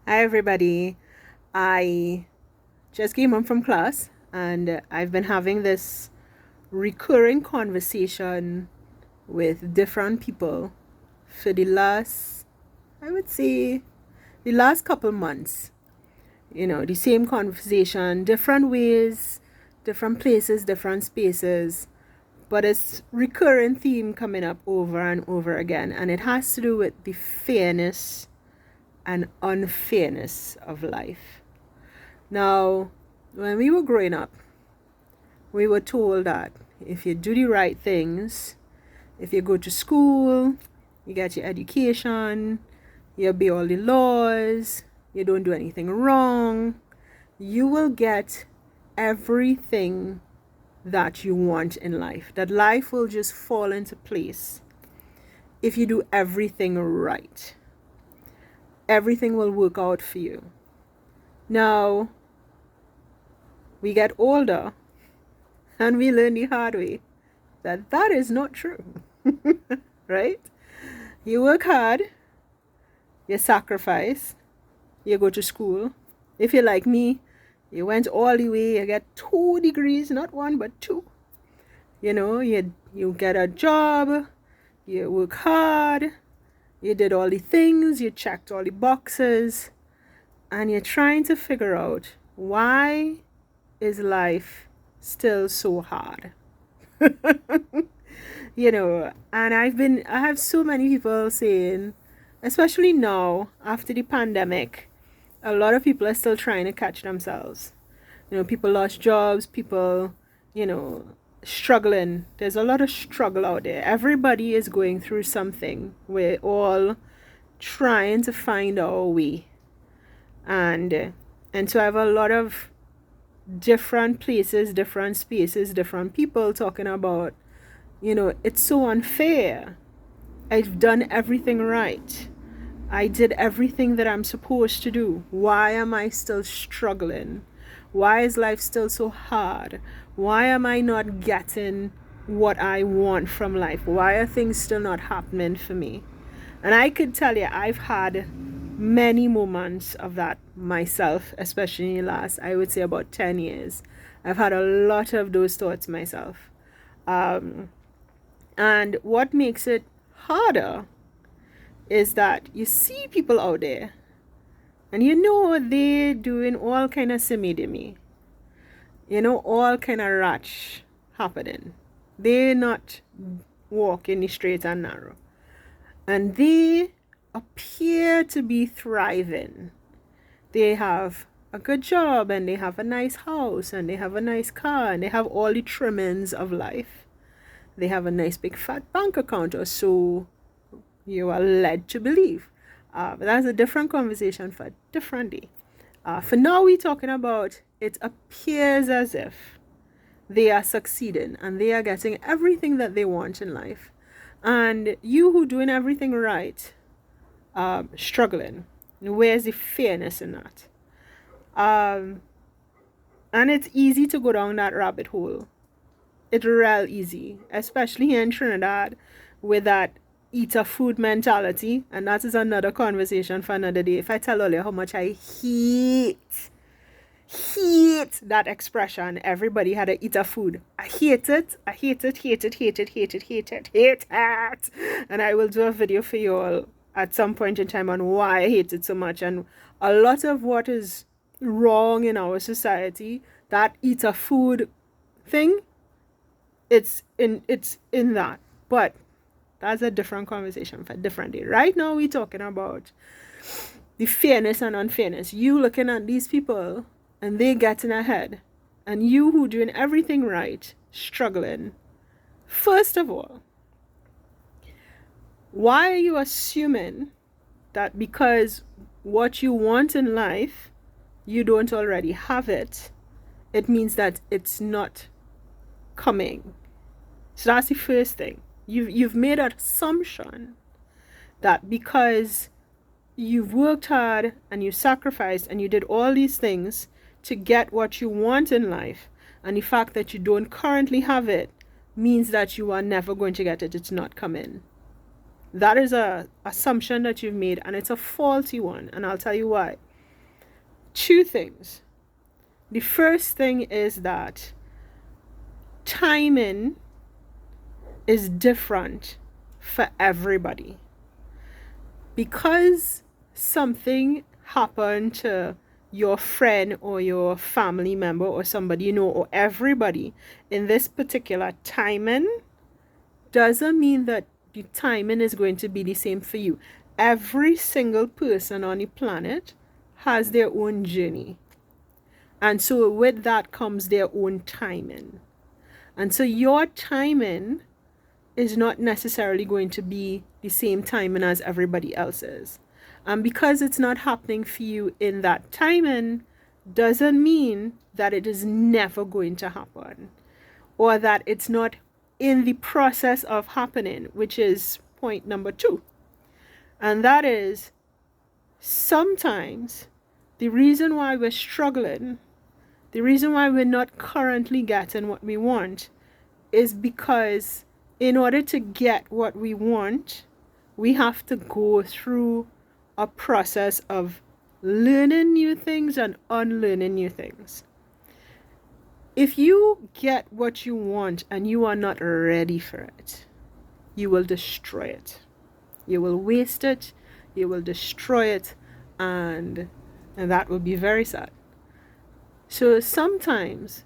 Hi, everybody. I just came home from class and I've been having this recurring conversation with different people for the last, I would say, the last couple months. The same conversation, different ways, different places, different spaces, but it's recurring theme coming up over and over again, and it has to do with the fairness and unfairness of life. Now, when we were growing up, we were told that if you do the right things, if you go to school, you get your education, you obey all the laws, you don't do anything wrong, you will get everything that you want in life. That life will just fall into place if you do everything right. Everything will work out for you. Now, we get older and we learn the hard way that that is not true. Right? You work hard, you sacrifice, you go to school. If you're like me, you went all the way, you get 2 degrees, not one, but 2. You get a job, you work hard, you did all the things, you checked all the boxes, and you're trying to figure out why is life still so hard. And I have so many people saying, especially now after the pandemic, a lot of people are still trying to catch themselves. People lost jobs, people, struggling. There's a lot of struggle out there. Everybody is going through something. We're all trying to find our way. And so I have a lot of different places, different spaces, different people talking about, it's so unfair. I've done everything right. I did everything that I'm supposed to do. Why am I still struggling? Why is life still so hard? Why am I not getting what I want from life? Why are things still not happening for me? And I could tell you, I've had many moments of that myself, especially in the last, I would say, about 10 years. I've had a lot of those thoughts myself. And what makes it harder is that you see people out there and they're doing all kind of semi-demi. All kind of ratch happening. They're not walking the straight and narrow. And they appear to be thriving. They have a good job and they have a nice house and they have a nice car and they have all the trimmings of life. They have a nice big fat bank account, or so you are led to believe. But that's a different conversation for a different day. For now, we're talking about it appears as if they are succeeding and they are getting everything that they want in life. And you who doing everything right, struggling. Where's the fairness in that? And it's easy to go down that rabbit hole. It's real easy, especially here in Trinidad with that eater food mentality. And that is another conversation for another day. If I tell you how much I hate that expression, everybody had to eat a food. I hate it. And I will do a video for you all at some point in time on why I hate it so much. And a lot of what is wrong in our society, that eat a food thing, it's in that. But that's a different conversation for a different day. Right now we're talking about the fairness and unfairness. You looking at these people and they getting ahead, and you who doing everything right, struggling. First of all, why are you assuming that because what you want in life, you don't already have it, it means that it's not coming? So that's the first thing. You've made an assumption that because you've worked hard and you sacrificed and you did all these things to get what you want in life, and the fact that you don't currently have it means that you are never going to get it. It's not coming. That is a assumption that you've made, and it's a faulty one, and I'll tell you why. Two things. The first thing is that timing is different for everybody. Because something happened to your friend or your family member or somebody you know or everybody in this particular timing doesn't mean that the timing is going to be the same for you. Every single person on the planet has their own journey. And so with that comes their own timing. And so your timing is not necessarily going to be the same timing as everybody else's. And because it's not happening for you in that timing, doesn't mean that it is never going to happen, or that it's not in the process of happening, which is point number 2. And that is, sometimes the reason why we're struggling, the reason why we're not currently getting what we want, is because in order to get what we want, we have to go through a process of learning new things and unlearning new things. If you get what you want and you are not ready for it, you will destroy it. You will waste it, you will destroy it, and that will be very sad. So sometimes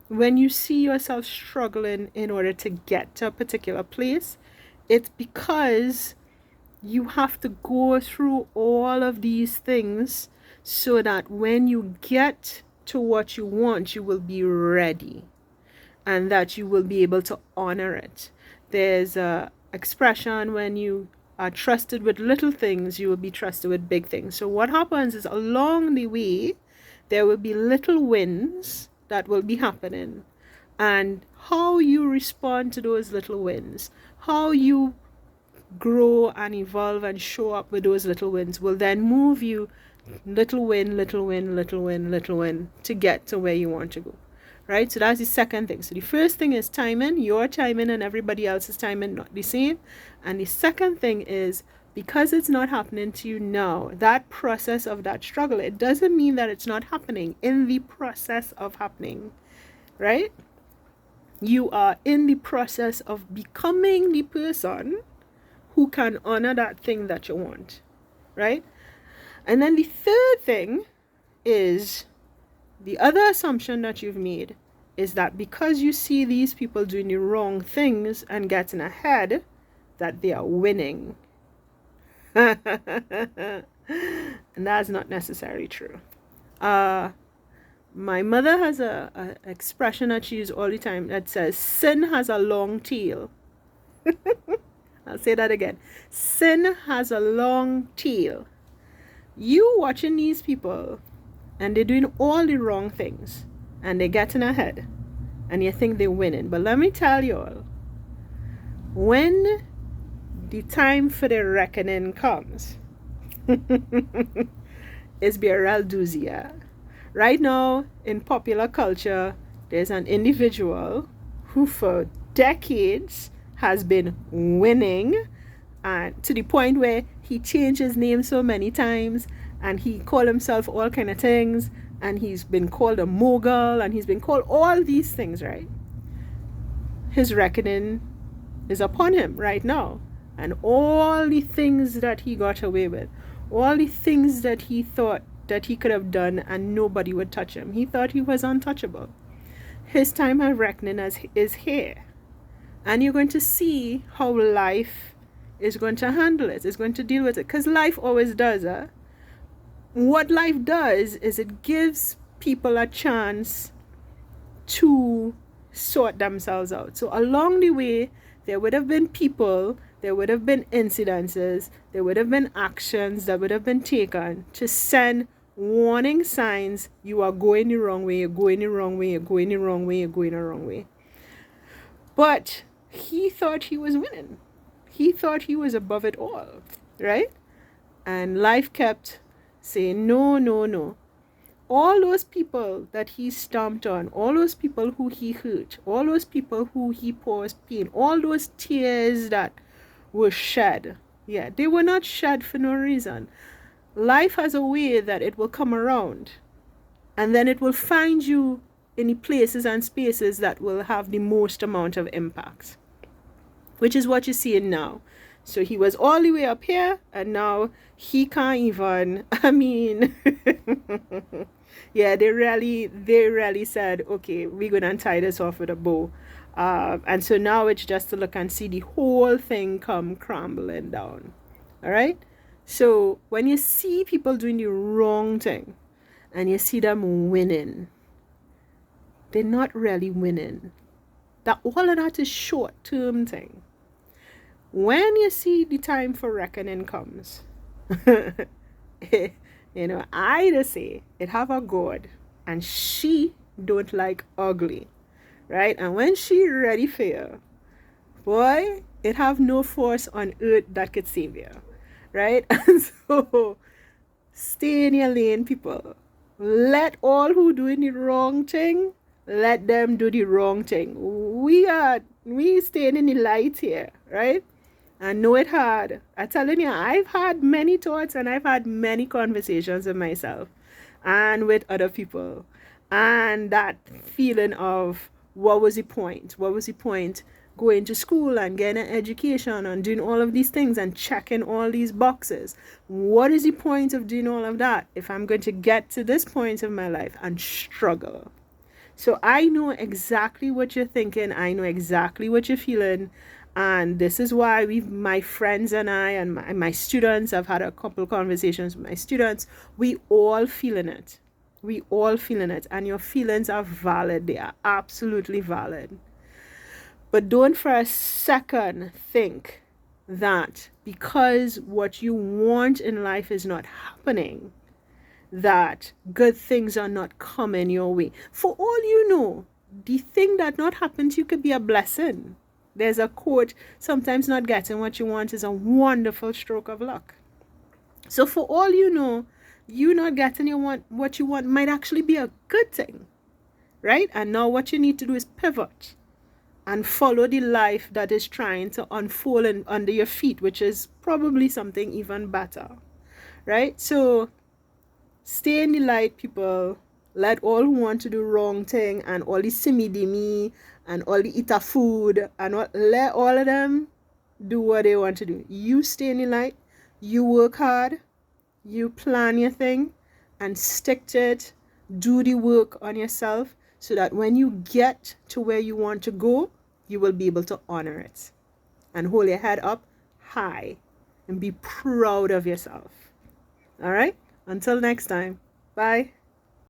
when you see yourself struggling in order to get to a particular place, it's because you have to go through all of these things so that when you get to what you want, you will be ready and that you will be able to honor it. There's a expression, when you are trusted with little things, you will be trusted with big things. So what happens is, along the way, there will be little wins that will be happening. And how you respond to those little wins, how you grow and evolve and show up with those little wins, will then move you little win, little win, little win, little win, to get to where you want to go. Right? So that's the second thing. So the first thing is timing. Your timing and everybody else's timing not the same. And the second thing is, because it's not happening to you now, that process of that struggle, it doesn't mean that it's not happening. In the process of happening, right? You are in the process of becoming the person who can honor that thing that you want, right? And then the third thing is, the other assumption that you've made is that because you see these people doing the wrong things and getting ahead, that they are winning. And that's not necessarily true. My mother has a expression that she uses all the time that says, sin has a long tail. I'll say that again. Sin has a long tail. You watching these people and they're doing all the wrong things and they're getting ahead and you think they're winning. But let me tell you all, when the time for the reckoning comes, it's be a real doozy. Right now, in popular culture, there's an individual who for decades has been winning, and to the point where he changed his name so many times and he called himself all kind of things, and he's been called a mogul and he's been called all these things, right? His reckoning is upon him right now. And all the things that he got away with, all the things that he thought that he could have done and nobody would touch him, he thought he was untouchable. His time of reckoning is here. And you're going to see how life is going to handle it, is going to deal with it. Because life always does. What life does is it gives people a chance to sort themselves out. So along the way, there would have been people, there would have been incidences, there would have been actions that would have been taken to send warning signs: you are going the wrong way, you're going the wrong way, you're going the wrong way, you're going the wrong way. But he thought he was winning. He thought he was above it all, right? And life kept saying, no, no, no. All those people that he stomped on, all those people who he hurt, all those people who he caused pain, all those tears that were shed, they were not shed for no reason. Life has a way that it will come around And then it will find you in the places and spaces that will have the most amount of impact, which is what you're seeing now. So he was all the way up here, and now he can't even, I mean, yeah, they really said, okay, we're going to tie this off with a bow. And so now it's just to look and see the whole thing come crumbling down. All right? So when you see people doing the wrong thing and you see them winning, they're not really winning. That all of that is short-term thing. When you see the time for reckoning comes, I just say it have a God, and she don't like ugly, right? And when she ready for you, boy, it have no force on earth that could save you, right? And so stay in your lane, people. Let all who doing the wrong thing, let them do the wrong thing. We staying in the light here, right? I know it hard. I'm telling you, I've had many thoughts and I've had many conversations with myself and with other people. And that feeling of what was the point? What was the point going to school and getting an education and doing all of these things and checking all these boxes? What is the point of doing all of that if I'm going to get to this point of my life and struggle? So I know exactly what you're thinking. I know exactly what you're feeling. And this is why my friends and I and my students, I've had a couple conversations with my students, we all feeling it. We all feeling it. And your feelings are valid. They are absolutely valid. But don't for a second think that because what you want in life is not happening, that good things are not coming your way. For all you know, the thing that not happened to you could be a blessing. There's a quote, sometimes not getting what you want is a wonderful stroke of luck. So for all you know, you not getting what you want might actually be a good thing, right? And now what you need to do is pivot and follow the life that is trying to unfold under your feet, which is probably something even better, right? So stay in the light, people. Let all who want to do wrong thing and all the simi-dimi and all the eater food and let all of them do what they want to do. You stay in the light. You work hard. You plan your thing and stick to it. Do the work on yourself so that when you get to where you want to go, you will be able to honor it. And hold your head up high and be proud of yourself. All right? Until next time. Bye.